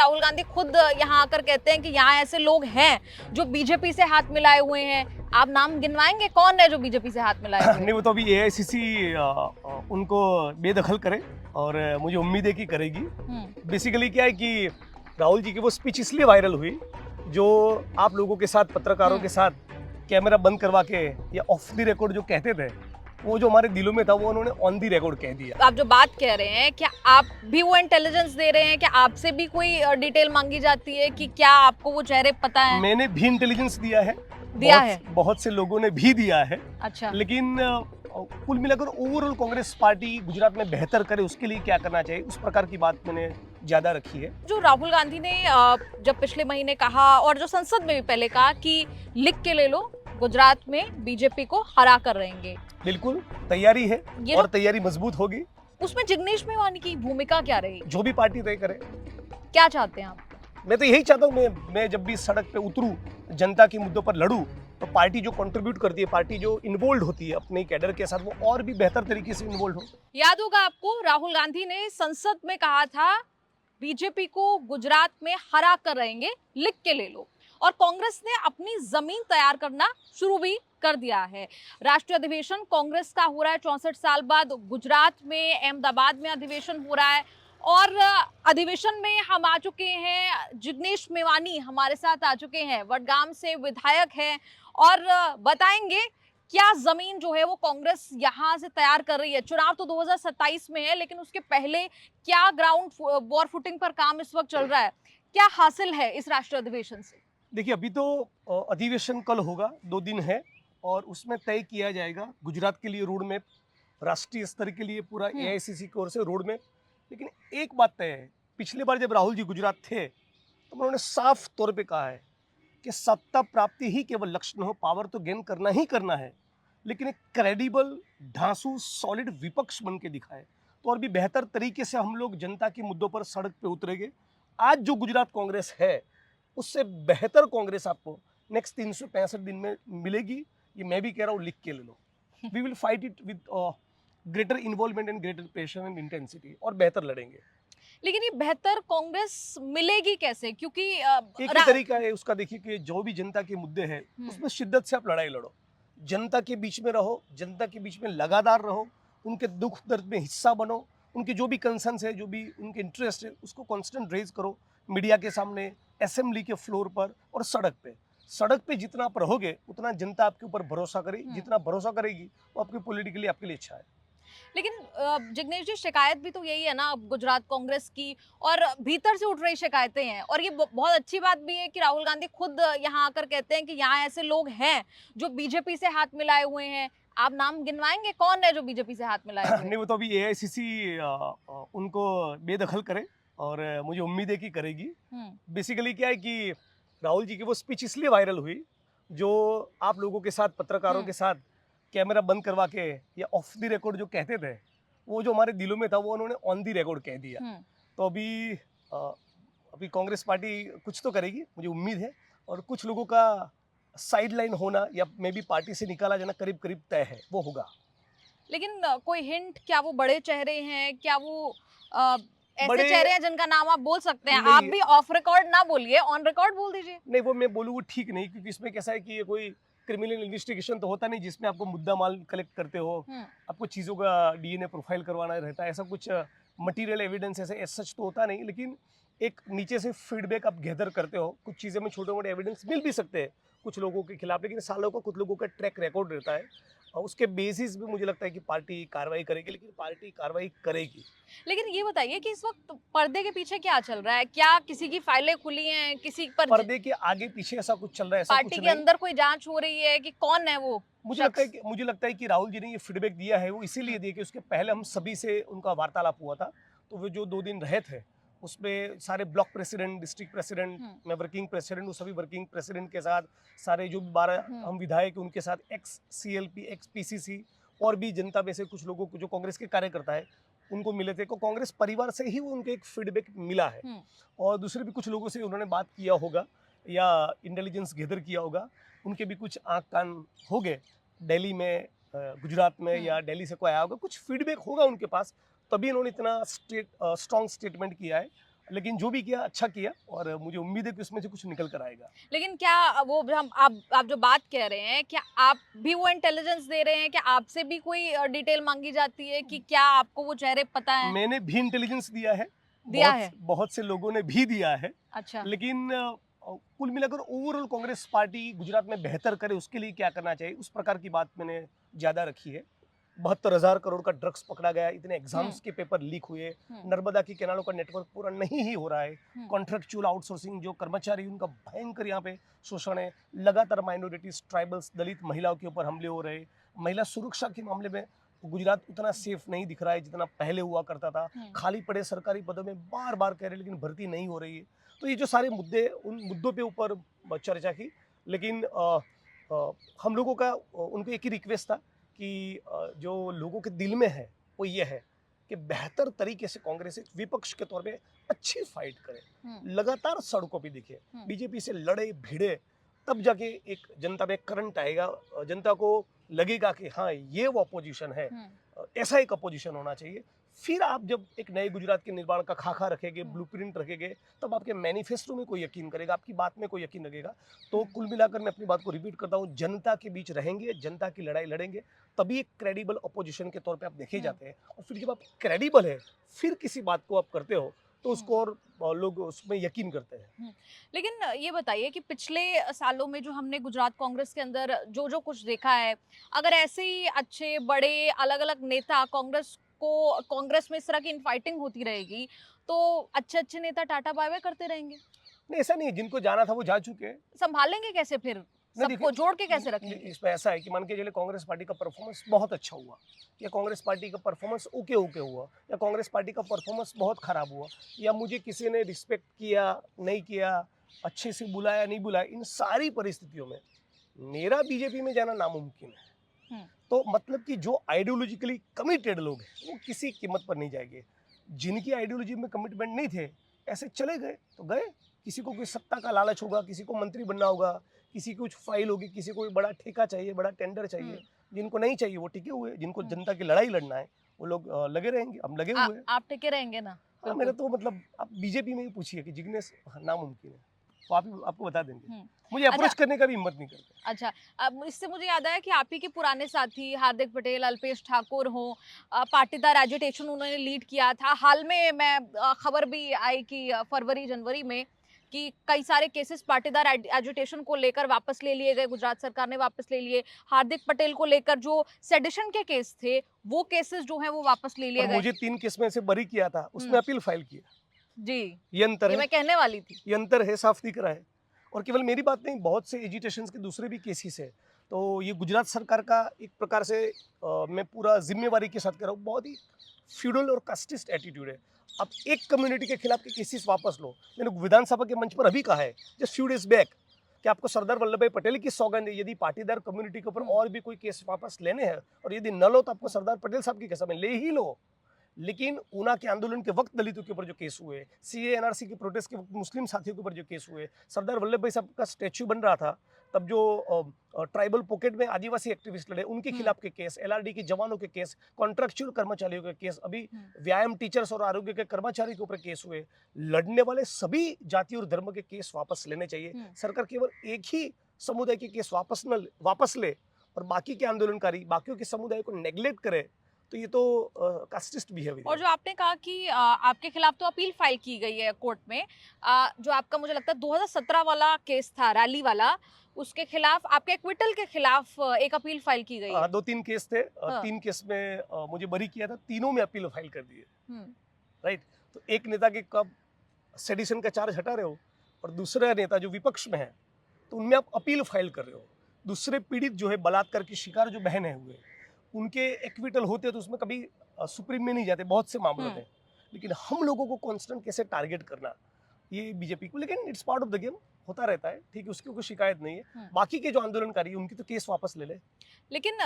राहुल गांधी खुद यहाँ आकर कहते हैं कि यहाँ ऐसे लोग हैं जो बीजेपी से हाथ मिलाए हुए हैं। आप नाम गिनवाएंगे कौन है जो बीजेपी से हाथ मिलाए हुए हैं? नहीं, वो तो अभी एआईसीसी उनको बेदखल करे और मुझे उम्मीद है कि करेगी। बेसिकली क्या है कि राहुल जी की वो स्पीच इसलिए वायरल हुई जो आप लोगों के साथ, पत्रकारों के साथ कैमरा बंद करवा के या ऑफ द रिकॉर्ड जो कहते थे, वो जो हमारे दिलों में था वो उन्होंने ऑन द रिकॉर्ड कह दिया। आप जो बात कह रहे हैं, क्या आप भी वो इंटेलिजेंस दे रहे हैं? क्या आपसे भी कोई डिटेल मांगी जाती है कि क्या आपको वो चेहरे पता है? मैंने भी इंटेलिजेंस दिया है, बहुत से लोगों ने भी दिया है। अच्छा। लेकिन कुल मिलाकर ओवरऑल कांग्रेस पार्टी गुजरात में बेहतर करे उसके लिए क्या करना चाहिए, उस प्रकार की बात मैंने ज्यादा रखी है। जो राहुल गांधी ने जब पिछले महीने कहा और जो संसद में भी पहले कहा कि लिख के ले लो, गुजरात में बीजेपी को हरा कर रहेंगे। बिल्कुल तैयारी है ये और तैयारी मजबूत होगी। उसमें जिग्नेश मेवानी की भूमिका क्या रहेगी? जो भी पार्टी तय करे। क्या चाहते हैं आप? मैं तो यही चाहता हूँ, मैं जब भी सड़क पे उतरूं, जनता के मुद्दों पर लड़ूं, तो पार्टी जो कंट्रीब्यूट करती है, पार्टी जो इन्वॉल्व होती है अपने कैडर के साथ, वो और भी बेहतर तरीके से इन्वॉल्व हो। याद होगा आपको, राहुल गांधी ने संसद में कहा था बीजेपी को गुजरात में हरा कर रहेंगे, लिख के ले लो। और कांग्रेस ने अपनी जमीन तैयार करना शुरू भी कर दिया है। राष्ट्रीय अधिवेशन कांग्रेस का हो रहा है 64 साल बाद। गुजरात में अहमदाबाद में अधिवेशन हो रहा है और अधिवेशन में हम आ चुके हैं। जिग्नेश मेवानी हमारे साथ आ चुके हैं, वडगाम से विधायक हैं और बताएंगे क्या जमीन जो है वो कांग्रेस यहाँ से तैयार कर रही है। चुनाव तो 2027 में है, लेकिन उसके पहले क्या ग्राउंड वॉर फुटिंग पर काम इस वक्त चल रहा है, क्या हासिल है इस राष्ट्रीय अधिवेशन से? देखिए, अभी तो अधिवेशन कल होगा, 2 दिन है और उसमें तय किया जाएगा गुजरात के लिए रोड मैप, राष्ट्रीय स्तर के लिए पूरा एआईसीसी की ओर से रोड मैप। लेकिन एक बात तय है, पिछली बार जब राहुल जी गुजरात थे तो उन्होंने साफ तौर पे कहा है कि सत्ता प्राप्ति ही केवल लक्ष्य न हो, पावर तो गेन करना ही करना है, लेकिन एक क्रेडिबल, ढांसू, सॉलिड विपक्ष बन के दिखाए तो और भी बेहतर तरीके से हम लोग जनता के मुद्दों पर सड़क पे उतरेंगे। आज जो गुजरात कांग्रेस है उससे बेहतर कांग्रेस आपको नेक्स्ट 365 दिन में मिलेगी। ये मैं भी कह रहा हूँ, लिख के ले लो। We will fight it with greater involvement and greater passion and intensity, और बेहतर लड़ेंगे। लेकिन ये बेहतर कांग्रेस मिलेगी कैसे? क्योंकि एक ही तरीका है उसका, देखिए कि जो भी जनता के मुद्दे हैं उसमें शिद्दत से आप लड़ाई लड़ो, जनता के बीच में रहो, जनता के बीच में लगातार रहो, उनके दुख दर्द में हिस्सा बनो, उनके जो भी कंसर्न्स है, जो भी उनके इंटरेस्ट है, उसको कांस्टेंट रेज करो, मीडिया के सामने, असेंबली के फ्लोर पर और सड़क पे। सड़क पे जितना आप रहोगे उतना जनता आपके ऊपर भरोसा करेगी, जितना भरोसा करेगी वो आपकी पॉलिटिकली आपके लिए अच्छा है। लेकिन जिग्नेश जी, शिकायत भी तो यही है ना गुजरात कांग्रेस की, और भीतर से उठ रही शिकायतें हैं। और ये बहुत अच्छी बात भी है कि राहुल गांधी खुद यहाँ आकर कहते हैं कि यहाँ ऐसे लोग हैं जो बीजेपी से हाथ मिलाए हुए हैं। आप नाम गिनवाएंगे कौन है जो बीजेपी से हाथ मिलाए हुए हैं? नहीं, वो तो अभी एआईसीसी उनको बेदखल करे और मुझे उम्मीद है कि करेगी। बेसिकली क्या है कि राहुल जी की वो स्पीच इसलिए वायरल हुई जो आप लोगों के साथ, पत्रकारों के साथ कैमरा बंद करवा के या ऑफ द रिकॉर्ड जो कहते थे, वो जो हमारे दिलों में था वो उन्होंने ऑन द रिकॉर्ड कह दिया। तो अभी कांग्रेस पार्टी कुछ तो करेगी, मुझे उम्मीद है। और कुछ लोगों का साइडलाइन होना या मे बी पार्टी से निकाला जाना करीब करीब तय है, वो होगा। लेकिन कोई हिंट, क्या वो बड़े चेहरे हैं? क्या वो ऐसे चेहरे हैं जिनका नाम आप बोल सकते हैं? आप भी ऑफ रिकॉर्ड ना बोलिए, ऑन रिकॉर्ड बोल दीजिए। नहीं, वो मैं बोलूँ वो ठीक नहीं, क्योंकि इसमें कैसा है कि ये कोई क्रिमिनल इन्वेस्टिगेशन तो होता नहीं जिसमें आपको मुद्दा माल कलेक्ट करते हो, आपको चीज़ों का डीएनए प्रोफाइल करवाना रहता है, ऐसा कुछ मटेरियल एविडेंस ऐसे सच तो होता नहीं। लेकिन एक नीचे से फीडबैक आप गैदर करते हो, कुछ चीज़ें में छोटे मोटे एविडेंस मिल भी सकते हैं कुछ लोगों के खिलाफ, लेकिन सालों का कुछ लोगों का ट्रैक रिकॉर्ड रहता है और उसके बेसिस पे मुझे लगता है कि पार्टी कार्रवाई करेगी, लेकिन पार्टी कार्रवाई करेगी। लेकिन ये बताइए कि इस वक्त पर्दे के पीछे क्या चल रहा है? क्या किसी की फाइलें खुली हैं, किसी पर पर्दे के आगे पीछे ऐसा कुछ चल रहा है? ऐसा पार्टी के अंदर कोई जांच हो रही है कि कौन है वो? मुझे लगता है कि राहुल जी ने ये फीडबैक दिया है वो इसीलिए दिया कि उसके पहले हम सभी से उनका वार्तालाप हुआ था, तो वो जो 2 दिन रहे थे उसमें सारे ब्लॉक प्रेसिडेंट, डिस्ट्रिक्ट प्रेसिडेंट, मैं वर्किंग प्रेसिडेंट हूँ, सभी वर्किंग प्रेसिडेंट के साथ, सारे जो 12 हम विधायक उनके साथ, एक्स CLP, एक्स PCC और भी जनता में से कुछ लोगों को जो कांग्रेस के कार्यकर्ता है उनको मिले थे। को कांग्रेस परिवार से ही उनको एक फीडबैक मिला है और दूसरे भी कुछ लोगों से उन्होंने बात किया होगा या इंटेलिजेंस गैदर किया होगा, उनके भी कुछ आँख कान हो गए दिल्ली में, गुजरात में, या दिल्ली से कोई आया होगा, कुछ फीडबैक होगा उनके पास, तभी इन्होंने इतना स्ट्रॉन्ग स्टेटमेंट किया है। लेकिन जो भी किया अच्छा किया, और मुझे उम्मीद है कि उसमें से कुछ निकल कर आएगा। लेकिन क्या वो हम आप जो बात कह रहे हैं, क्या आप भी वो इंटेलिजेंस दे रहे हैं? क्या आपसे भी कोई डिटेल मांगी जाती है कि क्या आपको वो चेहरे पता है? मैंने भी इंटेलिजेंस दिया है, दिया है। बहुत से लोगों ने भी दिया है, अच्छा। लेकिन कुल मिलाकर ओवरऑल कांग्रेस पार्टी गुजरात में बेहतर करे उसके लिए क्या करना चाहिए, उस प्रकार की बात मैंने ज़्यादा रखी है। 72,000 करोड़ का ड्रग्स पकड़ा गया, इतने एग्जाम्स के पेपर लीक हुए, नर्मदा की कैनालों का नेटवर्क पूरा नहीं ही हो रहा है, कॉन्ट्रेक्चुअल आउटसोर्सिंग जो कर्मचारी उनका भयंकर यहाँ पे शोषण है, लगातार माइनॉरिटीज, ट्राइबल्स, दलित महिलाओं के ऊपर हमले हो रहे, महिला सुरक्षा के मामले में गुजरात उतना सेफ नहीं दिख रहा है जितना पहले हुआ करता था, खाली पड़े सरकारी पदों में बार बार कह रहे लेकिन भर्ती नहीं हो रही है। तो ये जो सारे मुद्दे, उन मुद्दों पे ऊपर चर्चा की, लेकिन हम लोगों का उनको एक ही रिक्वेस्ट था कि जो लोगों के दिल में है वो ये है कि बेहतर तरीके से कांग्रेस एक विपक्ष के तौर पे अच्छी फाइट करे, लगातार सड़कों पे दिखे, बीजेपी से लड़े भिड़े, तब जाके एक जनता में करंट आएगा, जनता को लगेगा कि हाँ ये वो अपोजिशन है, ऐसा एक अपोजिशन होना चाहिए। फिर आप जब एक नए गुजरात के निर्माण का खाका रखेंगे, ब्लूप्रिंट रखेंगे, तब आपके मैनिफेस्टो में कोई यकीन करेगा, आपकी बात में कोई यकीन लगेगा। तो कुल मिलाकर मैं अपनी बात को रिपीट करता हूँ, जनता के बीच रहेंगे, जनता की लड़ाई लड़ेंगे, तभी एक क्रेडिबल अपोजिशन के तौर पे आप देखे जाते हैं। और फिर जब आप क्रेडिबल है, फिर किसी बात को आप करते हो तो उसको और लोग उसमें यकीन करते हैं। लेकिन ये बताइए कि पिछले सालों में जो हमने गुजरात कांग्रेस के अंदर जो जो कुछ देखा है, अगर ऐसे ही अच्छे बड़े अलग अलग नेता कांग्रेस में इस तरह की इनफाइटिंग होती रहेगी तो अच्छे अच्छे नेता टाटा बाय बाय करते रहेंगे? नहीं, ऐसा नहीं है, जिनको जाना था वो जा चुके हैं। संभालेंगे कैसे फिर? सबको जोड़ के कैसे रखेंगे? इसमें ऐसा है कि मान के चलिए कांग्रेस पार्टी का परफॉर्मेंस बहुत अच्छा हुआ, या कांग्रेस पार्टी का परफॉर्मेंस ओके ओके हुआ, या कांग्रेस पार्टी का परफॉर्मेंस बहुत खराब हुआ, या मुझे किसी ने रिस्पेक्ट किया नहीं किया, अच्छे से बुलाया नहीं बुलाया, इन सारी परिस्थितियों में मेरा बीजेपी में जाना नामुमकिन है। तो मतलब कि जो आइडियोलॉजिकली कमिटेड लोग हैं वो किसी कीमत पर नहीं जाएंगे, जिनकी आइडियोलॉजी में कमिटमेंट नहीं थे ऐसे चले गए तो गए। किसी को कोई सत्ता का लालच होगा, किसी को मंत्री बनना होगा, किसी की कुछ फाइल होगी, किसी को बड़ा ठेका चाहिए, बड़ा टेंडर चाहिए, जिनको नहीं चाहिए वो टिके हुए, जिनको जनता की लड़ाई लड़ना है वो लोग लगे रहेंगे, हम लगे हुए हैं। आप टिके रहेंगे ना? हाँ, मेरा तो मतलब आप बीजेपी में ही पूछिए कि जिग्नेश नामुमकिन है, तो आपको बता देंगे, मुझे अप्रोच करने का भी हिम्मत नहीं करते। अच्छा, अब इससे मुझे याद आया कि आप ही के पुराने साथी हार्दिक पटेल, अल्पेश ठाकुर हो, पाटीदार एजिटेशन उन्होंने लीड किया था। हाल में मैं खबर भी आई कि फरवरी जनवरी में कि कई सारे केसेस पाटीदार एजिटेशन को लेकर वापस ले लिए गए, गुजरात सरकार ने वापस ले लिए। हार्दिक पटेल को लेकर जो सेडिशन के केस थे वो केसेस जो हैं वो वापस ले लिए गए। मुझे 3 केस में से बरी किया था, उसमें अपील फाइल किया जी, ये अंतर है, मैं कहने वाली थी, ये अंतर है, साफ दिख रहा है। और केवल मेरी बात नहीं, बहुत से एजिटेशन के दूसरे भी केसेस है। तो ये गुजरात सरकार का एक प्रकार से मैं पूरा जिम्मेवारी के साथ कह रहा हूँ, बहुत ही फ्यूडल और कास्टिस्ट एटीट्यूड है। आप एक कम्युनिटी के खिलाफ के केसेस वापस लो। मैंने विधानसभा के मंच पर अभी कहा है जस्ट फ्यू डेज बैक कि आपको सरदार वल्लभ भाई पटेल की सौगंध है, यदि पाटीदार कम्युनिटी के ऊपर और भी कोई केस वापस लेने हैं और यदि न लो तो आपको सरदार पटेल साहब की कसम है, ले ही लो। लेकिन ऊना के आंदोलन के वक्त दलितों के ऊपर जो केस हुए, सीए एनआरसी के प्रोटेस्ट के वक्त मुस्लिम साथियों के ऊपर जो केस हुए, सरदार वल्लभ भाई साहब का स्टैच्यू बन रहा था तब जो ट्राइबल पॉकेट में आदिवासी एक्टिविस्ट लड़े उनके खिलाफ के केस, एलआरडी के जवानों के केस, कॉन्ट्रैक्चुअल कर्मचारियों के केस, अभी व्यायाम टीचर्स और आरोग्य के कर्मचारी के ऊपर केस हुए, लड़ने वाले सभी जाति और धर्म के केस वापस लेने चाहिए। सरकार केवल एक ही समुदाय के केस वापस ले और बाकी के आंदोलनकारी बाकियों के समुदाय को नेग्लेक्ट करे, तो ये तो कास्टिस्ट बिहेवियर। और जो आपने कहा कि आपके खिलाफ तो अपील फाइल की गई है कोर्ट में, जो आपका मुझे लगता है 2017 वाला केस था, रैली वाला, उसके खिलाफ, आपके एक्विटल के खिलाफ एक अपील फाइल की गई है। 2-3 केस थे, 3 केस में मुझे बरी किया था, तीनों में अपील फाइल कर दी है। राइट, तो एक नेता के कब सेडिशन का चार्ज हटा रहे हो और दूसरा नेता जो विपक्ष में है तो उनमें आप अपील फाइल कर रहे हो। दूसरे पीड़ित जो है, बलात्कार की शिकार जो बहन है हुए, उनके एक्विटल होते तो उसमें कभी सुप्रीम में नहीं जाते, बहुत से मामलों में। लेकिन हम लोगों को कांस्टेंट कैसे टारगेट करना, ये बीजेपी को, लेकिन it's part of the game, होता रहता है, ठीक है, उसकी कोई शिकायत नहीं है। बाकी के जो आंदोलनकारी उनकी तो केस वापस ले ले। लेकिन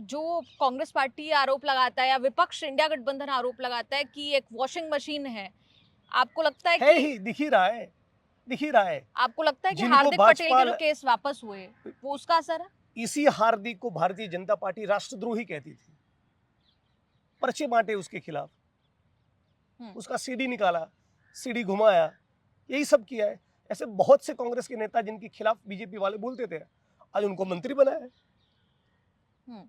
जो कांग्रेस पार्टी आरोप लगाता है या विपक्ष इंडिया गठबंधन आरोप लगाता है कि एक वॉशिंग मशीन है, आपको लगता है कि ही दिख ही रहा है आपको लगता है कि हार्दिक पटेल के जो केस वापस हुए वो उसका असर है? इसी हार्दिक को भारतीय जनता पार्टी राष्ट्रद्रोही कहती थी, पर्चे बांटे उसके खिलाफ, उसका सीडी निकाला, सीढ़ी घुमाया, यही सब किया है। ऐसे बहुत से कांग्रेस के नेता जिनके खिलाफ बीजेपी वाले बोलते थे, आज उनको मंत्री बनाया है।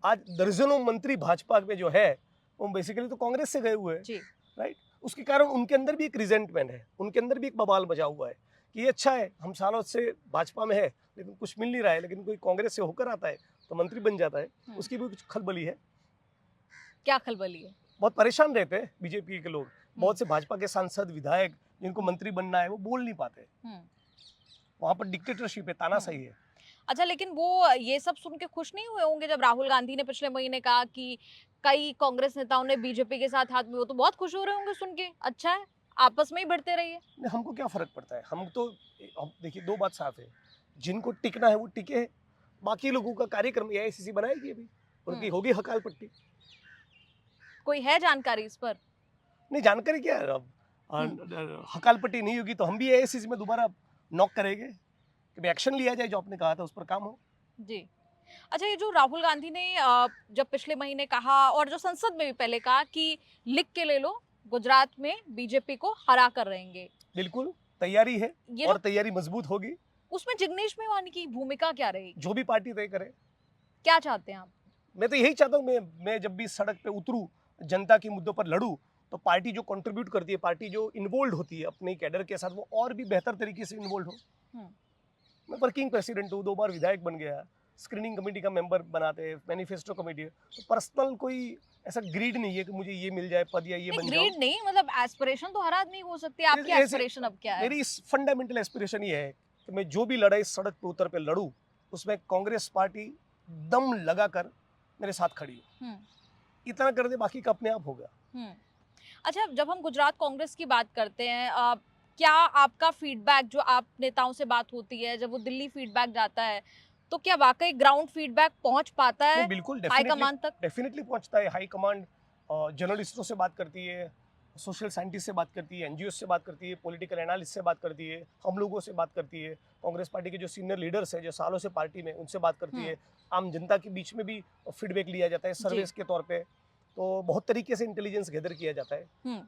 आज दर्जनों मंत्री भाजपा में जो है वो बेसिकली तो कांग्रेस से गए हुए हैं, राइट। उसके कारण उनके अंदर भी एक रिजेंटमेंट है, उनके अंदर भी एक बवाल मचा हुआ है कि ये अच्छा है, हम सालों से भाजपा में है लेकिन कुछ मिल नहीं रहा है, लेकिन कोई कांग्रेस से होकर आता है तो मंत्री बन जाता है। उसकी भी कुछ खलबली है। क्या खलबली है? बहुत परेशान रहते हैं बीजेपी के लोग, बहुत से भाजपा के सांसद विधायक जिनको मंत्री बनना है वो बोल नहीं पाते, वहां पर डिक्टेटरशिप है, तानाशाही है। अच्छा, लेकिन वो ये सब सुन के खुश नहीं हुए होंगे जब राहुल गांधी ने पिछले महीने कहा कि कई कांग्रेस नेताओं ने बीजेपी के साथ हाथ में, वो तो बहुत खुश हो रहे होंगे सुन के, अच्छा है आपस में ही बढ़ते रहिए। हमको क्या फर्क पड़ता है, हम तो देखिए दो बात साफ है, जिनको टिकना है वो टिके है, बाकी लोगों का कार्यक्रम एआईसीसी बनाएगी अभी, उनकी होगी हकाल पट्टी। कोई है जानकारी इस पर? नहीं, जानकारी क्या है, अब हकाल पट्टी नहीं होगी तो हम भी एआईसीसी में दोबारा नॉक करेंगे कि एक्शन लिया जाए, जो आपने कहा था उस पर काम हो। जी। अच्छा, ये जो राहुल गांधी ने जब पिछले महीने कहा और जो संसद में भी पहले कहा कि लिख के ले लो, गुजरात में बीजेपी को हरा कर रहेंगे, बिल्कुल तैयारी है और तैयारी मजबूत होगी। उसमें जिग्नेश मेवानी की भूमिका क्या रहेगी? जो भी पार्टी तय करे। क्या चाहते हैं आप? मैं तो यही चाहता हूँ, मैं जब भी सड़क पे उतरूँ, जनता के मुद्दों पर लड़ूँ, तो पार्टी जो कंट्रीब्यूट करती है, पार्टी जो इन्वॉल्व होती है अपने कैडर के साथ, वो और भी बेहतर तरीके से इन्वॉल्व हो। मैं वर्किंग प्रेसिडेंट हूँ, 2 बार विधायक बन गया, स्क्रीनिंग कमेटी का मेंबर बनाते हैं, मैनिफेस्टो कमेटी है, तो पर्सनल कोई ऐसा ग्रीड नहीं है कि मुझे ये मिल जाए पद या ये बन जाऊं। ग्रीड नहीं, मतलब एस्पिरेशन तो हर आदमी हो सकती है। आपकी एस्पिरेशन अब क्या है? मेरी फंडामेंटल एस्पिरेशन ये है कि मैं जो भी लड़ाई सड़क पे उतर पे लड़ूं, उसमें कांग्रेस पार्टी दम लगाकर मेरे साथ खड़ी हो। इतना कर दे, बाकी का अपने आप होगा। अच्छा, जब हम गुजरात कांग्रेस की बात करते हैं, क्या आपका फीडबैक, जो आप नेताओं से बात होती है, जब वो दिल्ली फीडबैक जाता है, तो क्या वाकई ग्राउंड फीडबैक पहुंच पाता है? बिल्कुल, हाईकमान तक डेफिनेटली पहुंचता है। हाई कमांड जर्नलिस्टों से बात करती है, सोशल साइंटिस्ट से बात करती है, एनजीओ से बात करती है, पॉलिटिकल एनालिस्ट से बात करती है, हम लोगों से बात करती है, कांग्रेस पार्टी के जो सीनियर लीडर्स हैं जो सालों से पार्टी में, उनसे बात करती है, आम जनता के बीच में भी फीडबैक लिया जाता है सर्वेस के तौर पे, तो बहुत तरीके से इंटेलिजेंस गैदर किया जाता है।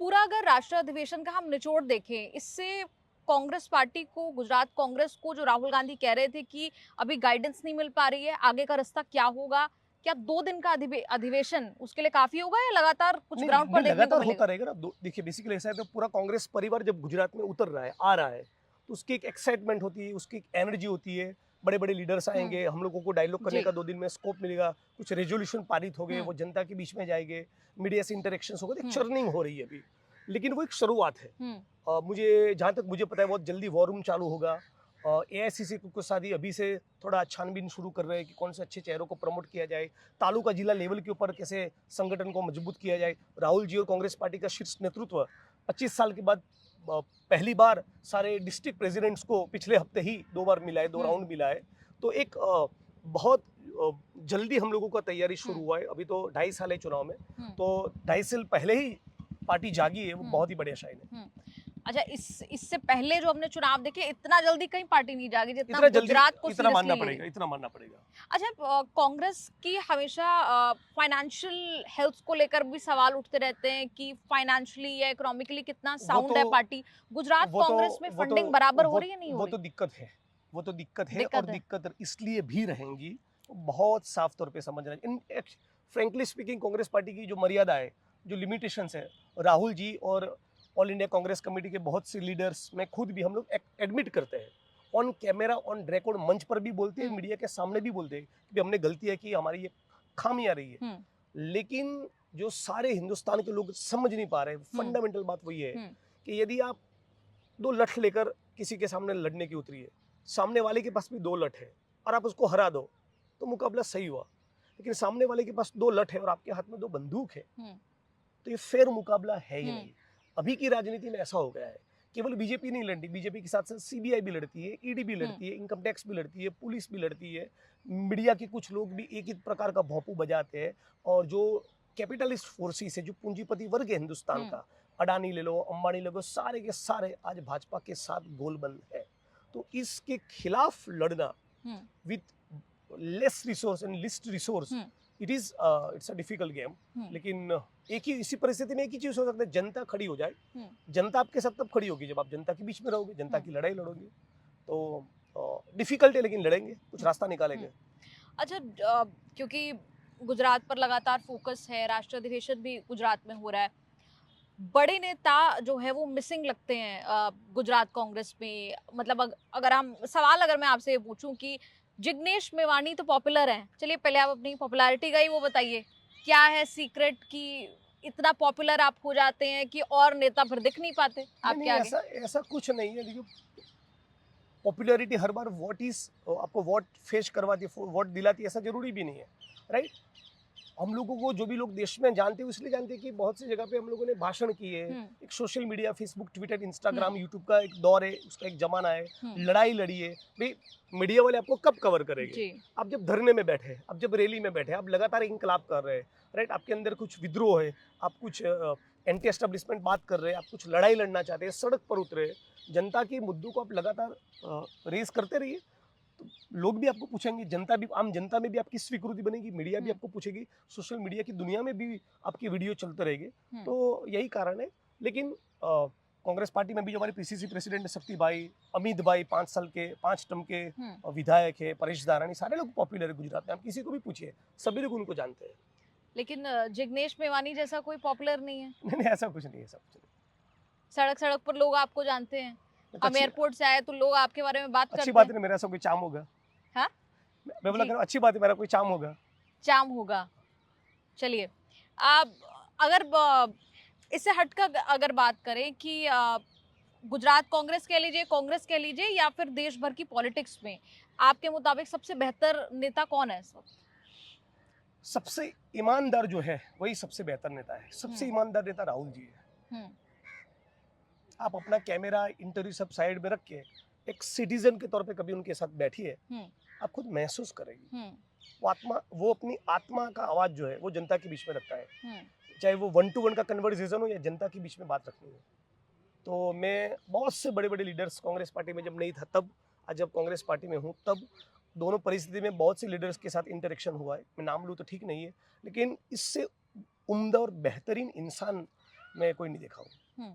पूरा अगर राष्ट्रीय अधिवेशन का हम निचोड़ देखें, इससे कांग्रेस पार्टी को, गुजरात कांग्रेस को, जो राहुल गांधी कह रहे थे कि अभी गाइडेंस नहीं मिल पा रही है, आगे का रास्ता क्या होगा, क्या 2 दिन का अधिवेशन उसके लिए काफी होगा या लगातार कुछ ग्राउंड पर देखने को मिलेगा? होता रहेगा ना। देखिए बेसिकली ऐसा है कि पूरा कांग्रेस परिवार जब गुजरात में उतर रहा है, आ रहा है, तो उसकी एक एक्साइटमेंट होती है, उसकी एक एनर्जी होती है, बड़े बड़े लीडर्स आएंगे, हम लोगों को डायलॉग करने का 2 दिन में स्कोप मिलेगा, कुछ रेजोल्यूशन पारित हो गए, वो जनता के बीच में जाएंगे, मीडिया से इंटरेक्शन होगा, एक चर्निंग हो रही है अभी, लेकिन वो एक शुरुआत है। मुझे जहाँ तक मुझे पता है बहुत जल्दी वॉर रूम चालू होगा। एआईसीसी को साथ ही अभी से थोड़ा छानबीन शुरू कर रहे हैं कि कौन से अच्छे चेहरों को प्रमोट किया जाए, तालुका जिला लेवल के ऊपर कैसे संगठन को मजबूत किया जाए। राहुल जी और कांग्रेस पार्टी का शीर्ष नेतृत्व 25 साल के बाद पहली बार सारे डिस्ट्रिक्ट प्रेसिडेंट्स को पिछले हफ्ते ही 2 बार मिला है, 2 राउंड मिला है, तो एक बहुत जल्दी हम लोगों का तैयारी शुरू हुआ है। अभी तो 2.5 साल है चुनाव में, तो 2.5 साल पहले ही पार्टी जागी है, वो बहुत ही बढ़िया शाइन है। अच्छा, इससे पहले जो हमने चुनाव देखे, इतना जल्दी कहीं पार्टी नहीं जागी जितना गुजरात को इतना मानना पड़ेगा। अच्छा, कांग्रेस की हमेशा फाइनेंशियल हेल्थ को लेकर भी सवाल उठते रहते हैं कि फाइनेंशियली या इकोनॉमिकली कितना साउंड है पार्टी। गुजरात कांग्रेस में फंडिंग बराबर हो रही है, नहीं हो रही? वो तो दिक्कत है और दिक्कत इसलिए भी रहेंगी, बहुत साफ तौर पे समझ रहे हैं। फ्रैंकली स्पीकिंग, कांग्रेस पार्टी की जो मर्यादा है, जो लिमिटेशंस है, राहुल जी और ऑल इंडिया कांग्रेस कमेटी के बहुत से लीडर्स में खुद भी हम लोग एडमिट करते हैं, ऑन कैमरा, ऑन रिकॉर्ड, मंच पर भी बोलते हैं, मीडिया के सामने भी बोलते हैं कि हमने गलती है, कि हमारी ये खामी आ रही है। लेकिन जो सारे हिंदुस्तान के लोग समझ नहीं पा रहे, फंडामेंटल बात वही है कि यदि आप 2 लठ लेकर किसी के सामने लड़ने की उतरी है, सामने वाले के पास भी 2 लठ है और आप उसको हरा दो, तो मुकाबला सही हुआ। लेकिन सामने वाले के पास 2 लठ है और आपके हाथ में 2 बंदूक है, तो ये फेयर मुकाबला है ही नहीं। अभी की राजनीति में ऐसा हो गया है, केवल बीजेपी नहीं लड़ती, बीजेपी के साथ साथ सीबीआई भी लड़ती है, ईडी भी लड़ती है, इनकम टैक्स भी लड़ती है, पुलिस भी लड़ती है, मीडिया के कुछ लोग भी एक ही प्रकार का भौंपू बजाते हैं, और जो कैपिटलिस्ट फोर्सेस है, जो पूंजीपति वर्ग है हिंदुस्तान का, अडानी ले लो, अंबानी ले लो, सारे के सारे आज भाजपा के साथ गोलबंद है। तो इसके खिलाफ लड़ना with less resource and list resource, it's a difficult game. लेकिन एक ही इसी परिस्थिति में एक ही चीज हो सकता है, जनता खड़ी हो जाए। जनता आपके साथ तब खड़ी होगी जब आप जनता के बीच में रहोगे, जनता की लड़ाई लड़ोगे। तो डिफिकल्ट है लेकिन लड़ेंगे, कुछ रास्ता निकालेंगे। अच्छा, क्योंकि गुजरात पर लगातार फोकस है, राष्ट्रीय अधिवेशन भी गुजरात में हो रहा है, बड़े नेता जो है वो मिसिंग लगते हैं गुजरात कांग्रेस में। मतलब अगर मैं आपसे ये पूछूं कि जिग्नेश मेवानी तो पॉपुलर हैं, चलिए पहले आप अपनी पॉपुलैरिटी का ही वो बताइए, क्या है सीक्रेट कि इतना पॉपुलर आप हो जाते हैं कि और नेता फिर दिख नहीं पाते आपके नहीं, आगे? ऐसा कुछ नहीं है। देखिए, पॉपुलैरिटी हर बार आपको वोट फेच करवाती है, वोट दिलाती है, ऐसा जरूरी भी नहीं है, राइट। हम लोगों को जो भी लोग देश में जानते हैं इसलिए जानते हैं कि बहुत सी जगह पे हम लोगों ने भाषण किए हैं। एक social media, Facebook, Twitter, Instagram, YouTube का एक दौर है, उसका एक जमाना है। लड़ाई लड़ी है भाई, मीडिया वाले आपको कब कवर करेंगे? आप जब धरने में बैठे, आप जब रैली में बैठे, आप लगातार इंकलाब कर रहे हैं, राइट। आपके अंदर कुछ विद्रोह है, आप कुछ एंटी एस्टेब्लिशमेंट बात कर रहे हैं, आप कुछ लड़ाई लड़ना चाहते हैं, सड़क पर उतरे, जनता के मुद्दों को आप लगातार रेस करते रहिए। तो लोग भी आपको पूछेंगे, आम जनता में भी आपकी स्वीकृति बनेगी, मीडिया भी आपको पूछेगी, सोशल मीडिया की दुनिया में भी आपकी वीडियो चलते रहेंगे। तो यही कारण है। लेकिन कांग्रेस पार्टी में भी जो हमारे पीसीसी प्रेसिडेंट है शक्ति भाई, अमित भाई, 5 टर्म के विधायक है, परेश दारानी, सारे लोग पॉपुलर है गुजरात में। आप किसी को भी पूछिए, सभी लोग उनको जानते हैं। लेकिन जिग्नेश मेवानी जैसा कोई पॉपुलर नहीं है। नहीं, ऐसा कुछ नहीं है, ऐसा कुछ नहीं। सड़क सड़क पर लोग आपको जानते हैं, हम एयरपोर्ट से आए तो लोग आपके बारे में बात करते हैं। अच्छी बात है, मेरा ऐसा कोई चाम होगा। हाँ, मैं बोला कर, अच्छी बात है, मेरा कोई चाम होगा। चलिए, आप अगर इससे हटकर अगर बात करें कि गुजरात कांग्रेस कह लीजिए या फिर देश भर की पॉलिटिक्स में आपके मुताबिक सबसे बेहतर नेता कौन है इस वक्त? सबसे ईमानदार जो है वही सबसे बेहतर नेता है। सबसे ईमानदार नेता राहुल जी है। आप अपना कैमरा, इंटरव्यू सब साइड में रख के एक सिटीजन के तौर पे कभी उनके साथ बैठिए, आप खुद महसूस करेंगे। वो अपनी आत्मा का आवाज जो है वो जनता के बीच में रखता है। चाहे वो 1 to 1 का कन्वर्सेशन हो या जनता के बीच में बात रखनी हो। तो मैं बहुत से बड़े बड़े लीडर्स कांग्रेस पार्टी में जब नहीं था तब, आज जब कांग्रेस पार्टी में हूँ तब, दोनों परिस्थिति में बहुत से लीडर्स के साथ इंटरेक्शन हुआ है। मैं नाम लूँ तो ठीक नहीं है, लेकिन इससे उम्दा और बेहतरीन इंसान मैं कोई नहीं देखा हूँ।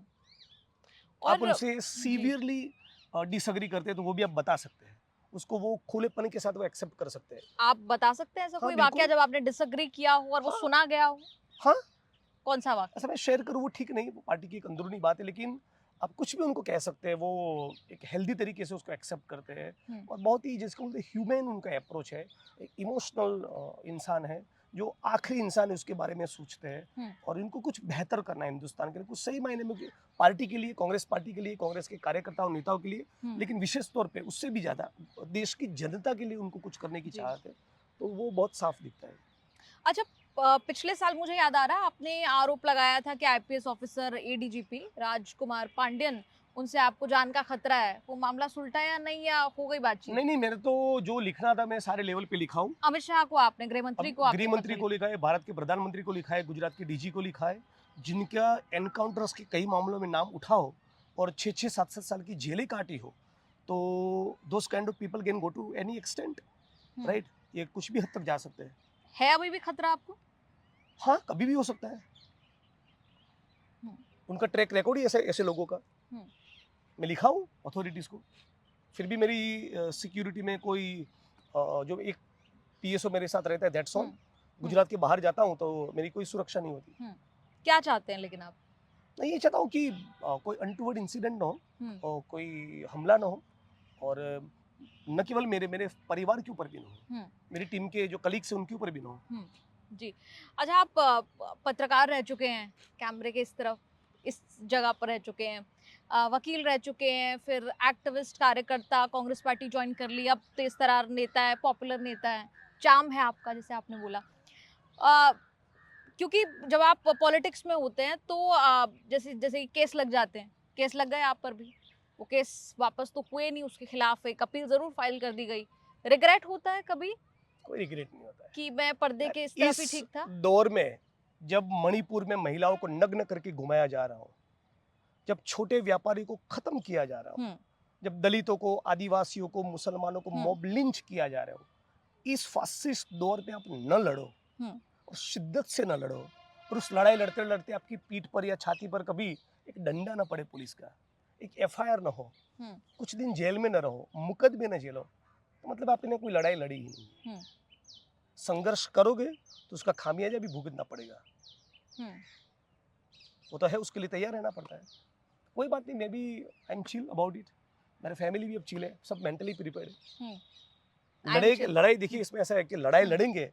आप उनसे सीवियरली डिसएग्री करते हैं तो वो भी आप बता सकते हैं, उसको वो खुलेपन के साथ वो एक्सेप्ट कर सकते हैं। आप बता सकते हैं ऐसा कोई वाकया जब आपने डिसएग्री किया हो और वो सुना गया हो? हाँ। कौन सा वाकया? ऐसा मैं शेयर करूँ वो ठीक नहीं, वो पार्टी की एक अंदरूनी बात है, लेकिन आप कुछ भी उनको कह सकते हैं, वो एक हेल्दी तरीके से उसको एक्सेप्ट करते हैं। और बहुत ही जिसको बोलते ह्यूमन उनका अप्रोच है, एक इमोशनल इंसान है, जो आखिरी इंसान है उसके बारे में सोचते हैं और इनको कुछ बेहतर करना है हिंदुस्तान के लिए, कुछ सही मायने में पार्टी के लिए, कांग्रेस पार्टी के लिए, कांग्रेस के कार्यकर्ताओं नेताओं के लिए, लेकिन विशेष तौर पे उससे भी ज्यादा देश की जनता के लिए उनको कुछ करने की चाहत है। तो वो बहुत साफ दिखता है। अच्छा, पिछले साल मुझे याद आ रहा है आपने आरोप लगाया था कि आईपीएस ऑफिसर एडीजीपी राजकुमार पांड्यन, उनसे आपको जान का खतरा है। वो मामला सुलटा या नहीं, या हो गई बातचीत? नहीं, मेरे तो जो लिखना था मैं सारे लेवल पे लिखा हूँ। अमित शाह को आपने, गृह मंत्री को लिखा है, भारत के प्रधानमंत्री को लिखा है, गुजरात के डीजी को लिखा है, जिनका एनकाउंटर्स के कई मामलों में नाम उठा हो और 6-6, 7-7 साल की जेलें काटी हो, तो those kind of people can go to any extent, right. ये कुछ भी हद तक जा सकते हैं। है अभी भी खतरा आपको? हाँ, कभी भी हो सकता है। उनका ट्रैक रिकॉर्ड ही ऐसे लोगों का। मैं लिखा हूँ अथॉरिटीज को, फिर भी मेरी सिक्योरिटी में कोई जो एक पीएसओ मेरे साथ रहता है, दैट्स ऑल। गुजरात के बाहर जाता हूँ तो मेरी कोई सुरक्षा नहीं होती। क्या चाहते हैं लेकिन आप? मैं ये चाहता हूँ कि कोई अनटूवर्ड इंसिडेंट ना हो, और कोई हमला ना हो, और न केवल मेरे परिवार के ऊपर भी ना हो, मेरी टीम के जो कलीग्स हैं उनके ऊपर भी ना हो। जी। अच्छा, आप पत्रकार रह चुके हैं, कैमरे के इस जगह पर रह चुके हैं, वकील रह चुके हैं, फिर एक्टिविस्ट, कार्यकर्ता, कांग्रेस पार्टी ज्वाइन कर ली, अब तेज तर्रार नेता है, पॉपुलर नेता है, चार्म है आपका जैसे आपने बोला। क्योंकि जब आप पॉलिटिक्स में होते हैं तो जैसे केस लग जाते हैं, केस लग गए आप पर भी, वो केस वापस तो हुए नहीं, उसके खिलाफ एक अपील जरूर फाइल कर दी गई। रिग्रेट होता है कभी? कोई रिग्रेट नहीं होता है कि मैं पर्दे के इस तरफ ही ठीक था। दौर में जब मणिपुर में महिलाओं को नग्न करके घुमाया जा रहा हो, जब छोटे व्यापारी को खत्म किया जा रहा हो, जब दलितों को, आदिवासियों को, मुसलमानों को मॉब लिंच किया जा रहा हो, इस फासिस्ट दौर पे आप न लड़ो और शिद्दत से न लड़ो, और उस लड़ाई लड़ते लड़ते आपकी पीठ पर या छाती पर कभी एक डंडा ना पड़े पुलिस का, एक एफआईआर ना हो, कुछ दिन जेल में न रहो, मुकदमे न झेलो, तो मतलब आपने कोई लड़ाई लड़ी ही नहीं। संघर्ष करोगे तो उसका खामियाजा भी भुगतना पड़ेगा, वो तो है, उसके लिए तैयार रहना पड़ता है। कोई बात नहीं, मैं भी I am chill about it, मेरी फैमिली भी अब चिल है, सब मेंटली प्रिपेयर्ड है। लड़ाई देखिए इसमें ऐसा है कि लड़ाई लड़ेंगे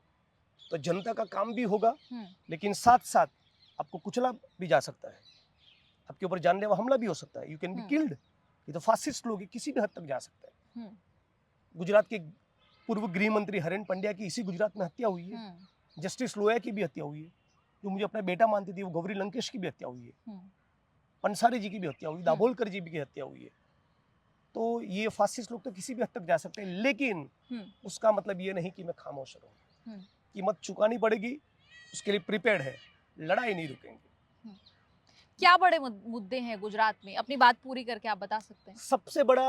तो जनता का काम भी होगा, लेकिन साथ साथ आपको कुचला भी जा सकता है, आपके ऊपर जानलेवा हमला भी हो सकता है, यू कैन बी किल्ड। ये तो फासिस्ट लोग किसी भी हद तक जा सकता है। गुजरात के पूर्व गृह मंत्री हरेन पंड्या की इसी गुजरात में हत्या हुई है, जस्टिस लोया की भी हत्या हुई है, जो मुझे अपना बेटा मानती थी वो गौरी लंकेश की भी हत्या हुई है, पंसारी जी की भी हत्या हुई, दाभोलकर जी की हत्या हुई है। तो ये फासिस्ट लोग तो किसी भी हद तक जा सकते हैं, लेकिन उसका मतलब ये नहीं कि मैं खामोश रहूं। कीमत चुकानी पड़ेगी, उसके लिए प्रिपेयर्ड है, लड़ाई नहीं रुकेंगे। क्या बड़े मुद्दे हैं गुजरात में, अपनी बात पूरी करके आप बता सकते हैं? सबसे बड़ा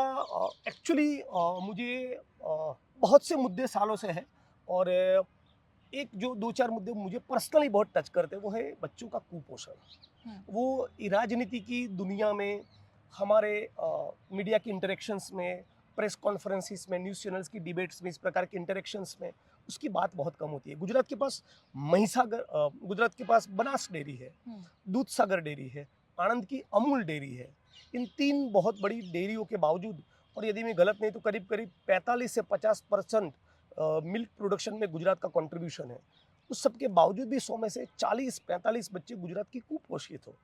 एक्चुअली मुझे बहुत से मुद्दे सालों से है, और एक जो 2-4 मुद्दे मुझे पर्सनली बहुत टच करते हैं वो है बच्चों का कुपोषण। वो राजनीति की दुनिया में, हमारे मीडिया की इंटरेक्शंस में, प्रेस कॉन्फ्रेंसिस में, न्यूज़ चैनल्स की डिबेट्स में, इस प्रकार के इंटरेक्शंस में उसकी बात बहुत कम होती है। गुजरात के पास महिसागर, गुजरात के पास बनास डेयरी है, दूधसागर डेयरी है, आणंद की अमूल डेयरी है। इन 3 बहुत बड़ी डेयरियों के बावजूद, और यदि मैं गलत नहीं तो करीब करीब 45 से 50% मिल्क प्रोडक्शन में गुजरात का कंट्रीब्यूशन है। उस सब के बावजूद भी 100 में से 40-45 बच्चे गुजरात की कुपोषित हो।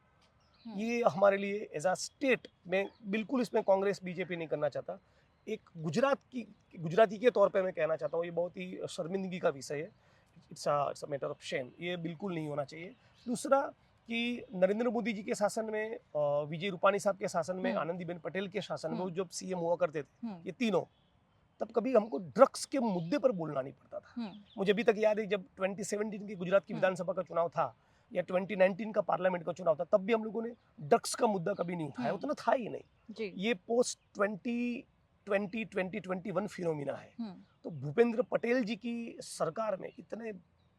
ये हमारे लिए एज अ स्टेट, मैं बिल्कुल इसमें कांग्रेस बीजेपी नहीं करना चाहता, एक गुजराती के तौर पे मैं कहना चाहता हूँ, ये बहुत ही शर्मिंदगी का विषय है। It's a matter of shame, ये बिल्कुल नहीं होना चाहिए। दूसरा कि नरेंद्र मोदी जी के शासन में, विजय रूपाणी साहब के शासन में, आनंदीबेन पटेल के शासन में जब सीएम हुआ करते थे ये तीनों, तब कभी हमको ड्रग्स के मुद्दे पर बोलना नहीं पड़ता था। मुझे अभी तक याद है जब 2017 की गुजरात की विधानसभा का चुनाव था या 2019 का पार्लियामेंट का चुनाव था, तब भी हम लोगों ने ड्रग्स का मुद्दा कभी नहीं उठाया, उतना था ही नहीं। ये पोस्ट 2021 फिनोमिना है। तो भूपेंद्र पटेल जी की सरकार में इतने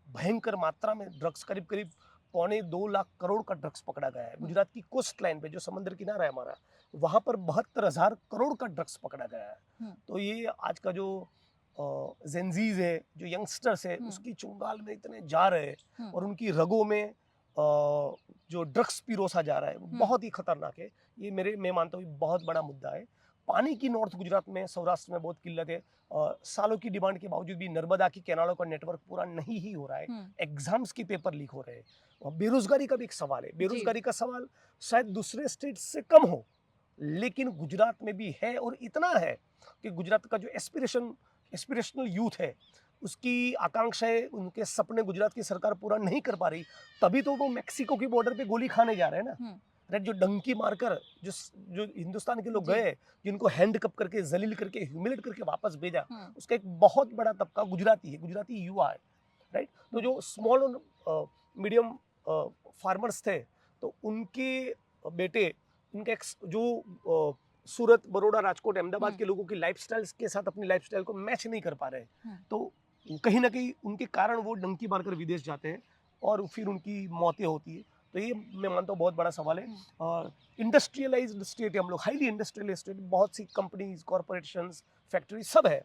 भयंकर मात्रा में ड्रग्स, करीब करीब 1.25 लाख करोड़ का ड्रग्स पकड़ा गया है। गुजरात की कोस्ट लाइन पे, जो समंदर किनारा है हमारा, वहां पर 72,000 करोड़ का ड्रग्स पकड़ा गया है। तो ये आज का जो जेंजीज है, जो यंगस्टर्स है, उसकी चुंगाल में इतने जा रहे हैं और उनकी रगों में जो ड्रग्स पिरोसा जा रहा है वो बहुत ही खतरनाक है। ये मैं मानता हूँ बहुत बड़ा मुद्दा है। पानी की नॉर्थ गुजरात में, सौराष्ट्र में बहुत किल्लत है। सालों की डिमांड के बावजूद भी नर्मदा की कैनालों का नेटवर्क पूरा नहीं ही हो रहा है। एग्जाम्स के पेपर लीक हो रहे हैं। और बेरोजगारी का भी एक सवाल है। बेरोजगारी का सवाल शायद दूसरे स्टेट से कम हो, लेकिन गुजरात में भी है, और इतना है कि गुजरात का जो एस्पिरेशनल यूथ है, उसकी आकांक्षाएं, उनके सपने गुजरात की सरकार पूरा नहीं कर पा रही। तभी तो वो मैक्सिको की बॉर्डर पे गोली खाने जा रहे हैं ना। राइट, जो डंकी मारकर जो हिंदुस्तान के लोग गए, जिनको हैंड कप करके, जलील करके, ह्यूमिलेट करके वापस भेजा, उसका एक बहुत बड़ा तबका गुजराती है, गुजराती युवा है। राइट, तो जो स्मॉल और मीडियम फार्मर्स थे, तो उनके बेटे, उनका जो सूरत, बड़ौदा, राजकोट, अहमदाबाद के लोगों की लाइफस्टाइल के साथ अपनी लाइफस्टाइल को मैच नहीं कर पा रहे, तो कहीं ना कहीं उनके कारण वो डंकी मारकर विदेश जाते हैं और फिर उनकी मौतें होती है। तो ये मैं मानता हूँ बहुत बड़ा सवाल है। इंडस्ट्रियलाइज्ड स्टेट है हम लोग, हाईली इंडस्ट्रियलाइज्ड स्टेट, बहुत सी कंपनीज, कॉर्पोरेशंस, फैक्ट्री सब है,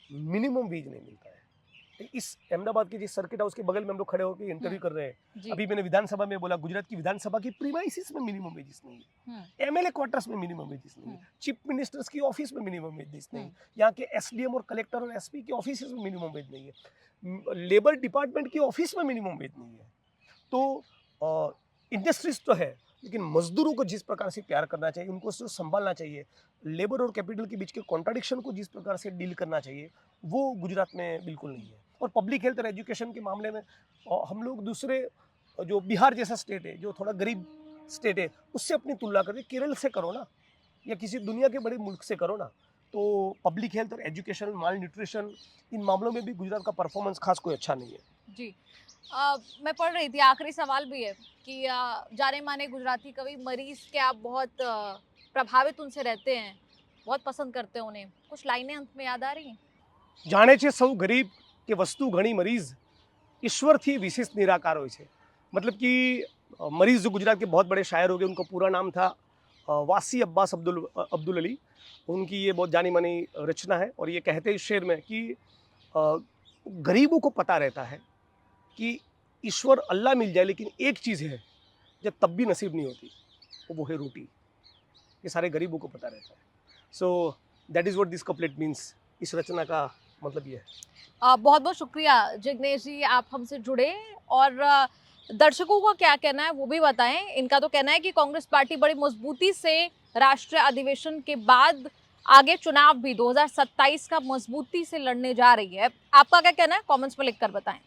मिनिमम वेज नहीं मिलता है। इस अहमदाबाद के जिस सर्किट हाउस के बगल में हम लोग खड़े होकर इंटरव्यू कर रहे हैं, अभी मैंने विधानसभा में बोला, गुजरात की विधानसभा की प्रीमाइसिस में मिनिमम वेजेस नहीं है, एमएलए क्वार्टर्स में मिनिमम वेजेस नहीं है, चीफ मिनिस्टर्स की ऑफिस में मिनिमम वेजेस नहीं है, यहाँ के एसडीएम और कलेक्टर और एसपी की ऑफिस में मिनिमम वेज नहीं है, लेबर डिपार्टमेंट की ऑफिस में मिनिमम वेज नहीं है। तो इंडस्ट्रीज तो है, लेकिन मजदूरों को जिस प्रकार से प्यार करना चाहिए, उनको संभालना चाहिए, लेबर और कैपिटल के बीच के कॉन्ट्राडिक्शन को जिस प्रकार से डील करना चाहिए, वो गुजरात में बिल्कुल नहीं है। और पब्लिक हेल्थ और एजुकेशन के मामले में हम लोग दूसरे, जो बिहार जैसा स्टेट है, जो थोड़ा गरीब स्टेट है, उससे अपनी तुलना करके केरल से करो ना, या किसी दुनिया के बड़े मुल्क से करो ना। तो पब्लिक हेल्थ और एजुकेशन, माल न्यूट्रिशन, इन मामलों में भी गुजरात का परफॉर्मेंस खास कोई अच्छा नहीं है। जी, मैं पढ़ रही थी, आखिरी सवाल भी है कि जाने माने गुजराती कवि मरीज के आप बहुत प्रभावित उनसे रहते हैं, बहुत पसंद करते हैं उन्हें, कुछ लाइनें अंत में याद आ रही हैं? जाने छे सौ गरीब के वस्तु घणी मरीज, ईश्वर थी विशेष निराकार होय छे। मतलब कि मरीज जो गुजरात के बहुत बड़े शायर हो गए, उनका पूरा नाम था वासी अब्बास अब्दुल अली। उनकी ये बहुत जानी मानी रचना है और ये कहते हैं इस शेर में कि गरीबों को पता रहता है कि ईश्वर अल्लाह मिल जाए, लेकिन एक चीज़ है जब तब भी नसीब नहीं होती, वो है रोटी। ये सारे गरीबों को पता रहता है। So that is what this couplet means. इस रचना का मतलब ये है। बहुत बहुत शुक्रिया जिग्नेश जी, आप हमसे जुड़े और दर्शकों का क्या कहना है वो भी बताएं। इनका तो कहना है कि कांग्रेस पार्टी बड़ी मजबूती से राष्ट्रीय अधिवेशन के बाद आगे चुनाव भी 2027 का मजबूती से लड़ने जा रही है। आपका क्या कहना है, कमेंट्स में लिखकर बताएं।